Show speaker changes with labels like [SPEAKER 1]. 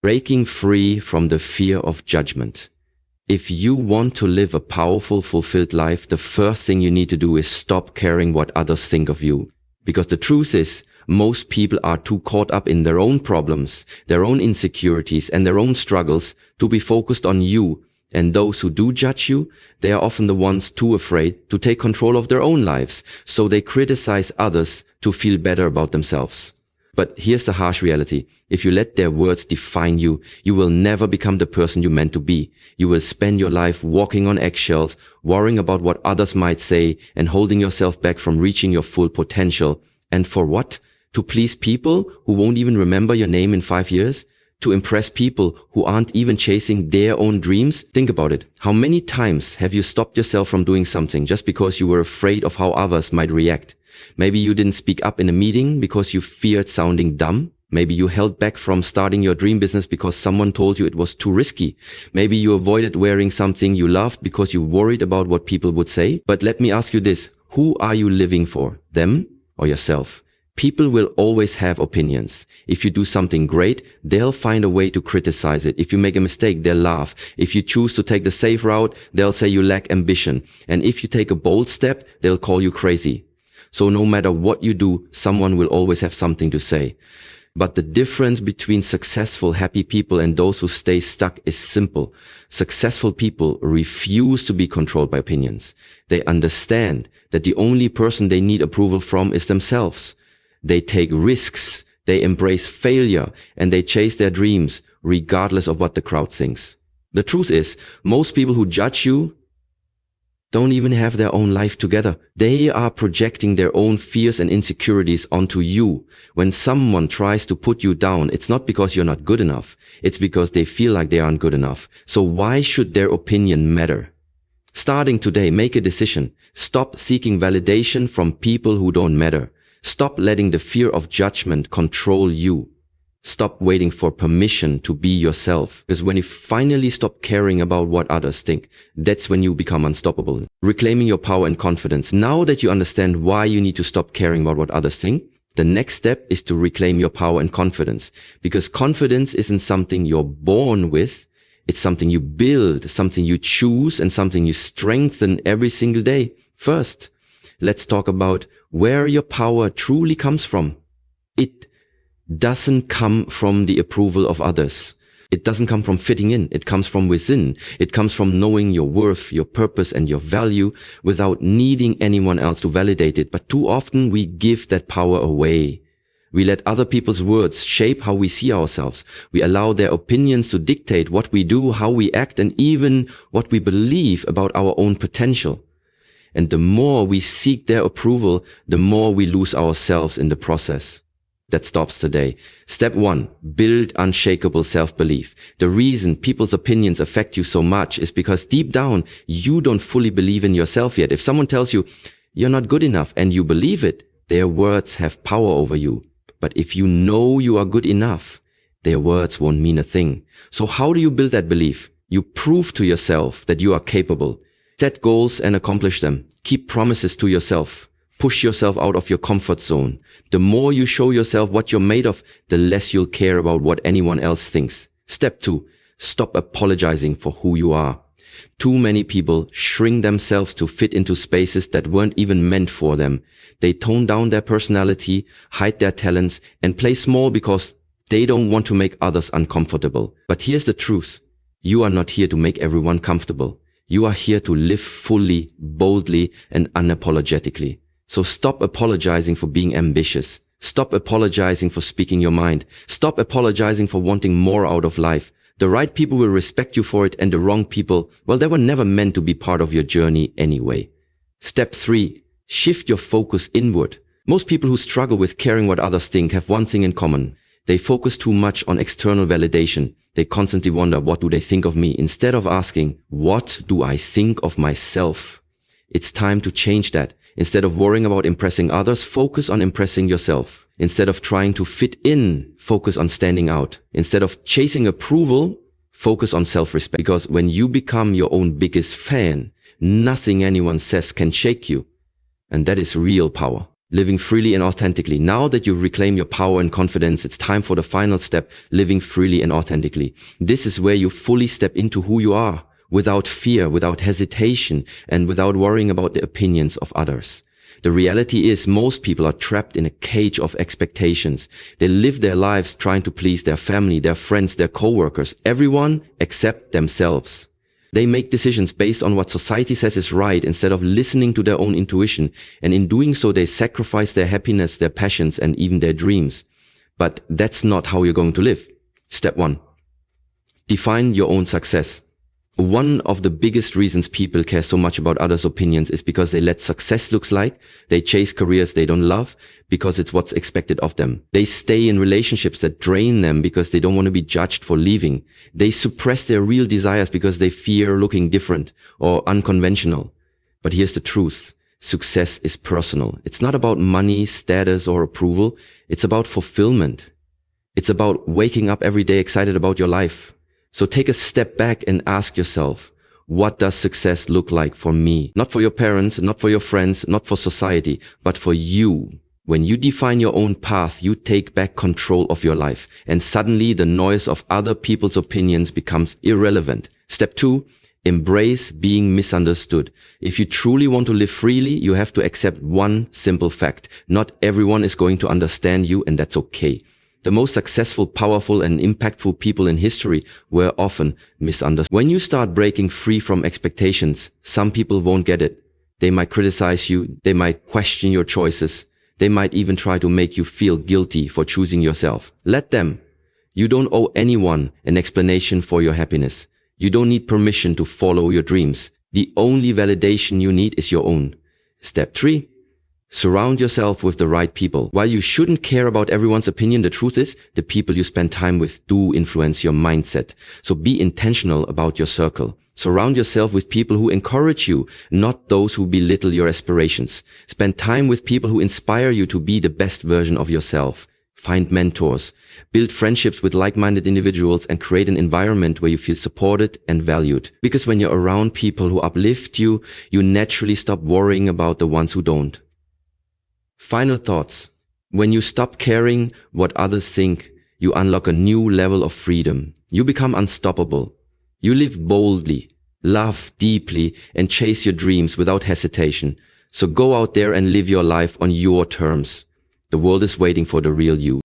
[SPEAKER 1] Breaking free from the fear of judgment. If you want to live a powerful, fulfilled life, the first thing you need to do is stop caring what others think of you. Because the truth is, most people are too caught up in their own problems, their own insecurities, and their own struggles to be focused on you. And those who do judge you, they are often the ones too afraid to take control of their own lives, so they criticize others to feel better about themselves. But here's the harsh reality. If you let their words define you, you will never become the person you meant to be. You will spend your life walking on eggshells, worrying about what others might say, and holding yourself back from reaching your full potential. And for what? To please people who won't even remember your name in 5 years? To impress people who aren't even chasing their own dreams? Think about it. How many times have you stopped yourself from doing something just because you were afraid of how others might react? Maybe you didn't speak up in a meeting because you feared sounding dumb. Maybe you held back from starting your dream business because someone told you it was too risky. Maybe you avoided wearing something you loved because you worried about what people would say. But let me ask you this. Who are you living for? Them or yourself? People will always have opinions. If you do something great, they'll find a way to criticize it. If you make a mistake, they'll laugh. If you choose to take the safe route, they'll say you lack ambition. And if you take a bold step, they'll call you crazy. So no matter what you do, someone will always have something to say. But the difference between successful, happy people and those who stay stuck is simple. Successful people refuse to be controlled by opinions. They understand that the only person they need approval from is themselves. They take risks, they embrace failure, and they chase their dreams, regardless of what the crowd thinks. The truth is, most people who judge you don't even have their own life together. They are projecting their own fears and insecurities onto you. When someone tries to put you down, it's not because you're not good enough. It's because they feel like they aren't good enough. So why should their opinion matter? Starting today, make a decision. Stop seeking validation from people who don't matter. Stop letting the fear of judgment control you. Stop waiting for permission to be yourself. Because when you finally stop caring about what others think, that's when you become unstoppable. Reclaiming your power and confidence. Now that you understand why you need to stop caring about what others think, the next step is to reclaim your power and confidence. Because confidence isn't something you're born with. It's something you build, something you choose, and something you strengthen every single day. First, let's talk about where your power truly comes from. It doesn't come from the approval of others. It doesn't come from fitting in. It comes from within. It comes from knowing your worth, your purpose, and your value without needing anyone else to validate it. But too often we give that power away. We let other people's words shape how we see ourselves. We allow their opinions to dictate what we do, how we act, and even what we believe about our own potential. And the more we seek their approval, the more we lose ourselves in the process. That stops today. Step 1, build unshakable self-belief. The reason people's opinions affect you so much is because deep down, you don't fully believe in yourself yet. If someone tells you you're not good enough and you believe it, their words have power over you. But if you know you are good enough, their words won't mean a thing. So how do you build that belief? You prove to yourself that you are capable. Set goals and accomplish them. Keep promises to yourself. Push yourself out of your comfort zone. The more you show yourself what you're made of, the less you'll care about what anyone else thinks. Step 2, stop apologizing for who you are. Too many people shrink themselves to fit into spaces that weren't even meant for them. They tone down their personality, hide their talents, and play small because they don't want to make others uncomfortable. But here's the truth. You are not here to make everyone comfortable. You are here to live fully, boldly, and unapologetically. So stop apologizing for being ambitious. Stop apologizing for speaking your mind. Stop apologizing for wanting more out of life. The right people will respect you for it, and the wrong people, well, they were never meant to be part of your journey anyway. Step 3, shift your focus inward. Most people who struggle with caring what others think have one thing in common. They focus too much on external validation. They constantly wonder, what do they think of me? Instead of asking, what do I think of myself? It's time to change that. Instead of worrying about impressing others, focus on impressing yourself. Instead of trying to fit in, focus on standing out. Instead of chasing approval, focus on self-respect. Because when you become your own biggest fan, nothing anyone says can shake you. And that is real power. living freely and authentically. Now that you've reclaimed your power and confidence, it's time for the final step, living freely and authentically. This is where you fully step into who you are, without fear, without hesitation, and without worrying about the opinions of others. The reality is most people are trapped in a cage of expectations. They live their lives trying to please their family, their friends, their coworkers, everyone except themselves. They make decisions based on what society says is right instead of listening to their own intuition, and in doing so they sacrifice their happiness, their passions, and even their dreams. But that's not how you're going to live. Step 1. Define your own success. One of the biggest reasons people care so much about others' opinions is because they let success look like. They chase careers they don't love because it's what's expected of them. They stay in relationships that drain them because they don't want to be judged for leaving. They suppress their real desires because they fear looking different or unconventional. But here's the truth. Success is personal. It's not about money, status, or approval. It's about fulfillment. It's about waking up every day excited about your life. So take a step back and ask yourself, what does success look like for me? Not for your parents, not for your friends, not for society, but for you. When you define your own path, you take back control of your life, and suddenly the noise of other people's opinions becomes irrelevant. Step 2, embrace being misunderstood. If you truly want to live freely, you have to accept one simple fact. Not everyone is going to understand you, and that's okay. The most successful, powerful, and impactful people in history were often misunderstood. When you start breaking free from expectations, some people won't get it. They might criticize you. They might question your choices. They might even try to make you feel guilty for choosing yourself. Let them. You don't owe anyone an explanation for your happiness. You don't need permission to follow your dreams. The only validation you need is your own. Step 3. Surround yourself with the right people. While you shouldn't care about everyone's opinion, the truth is the people you spend time with do influence your mindset. So be intentional about your circle. Surround yourself with people who encourage you, not those who belittle your aspirations. Spend time with people who inspire you to be the best version of yourself. Find mentors. Build friendships with like-minded individuals and create an environment where you feel supported and valued. Because when you're around people who uplift you, you naturally stop worrying about the ones who don't. Final thoughts. When you stop caring what others think, you unlock a new level of freedom. You become unstoppable. You live boldly, love deeply, and chase your dreams without hesitation. So go out there and live your life on your terms. The world is waiting for the real you.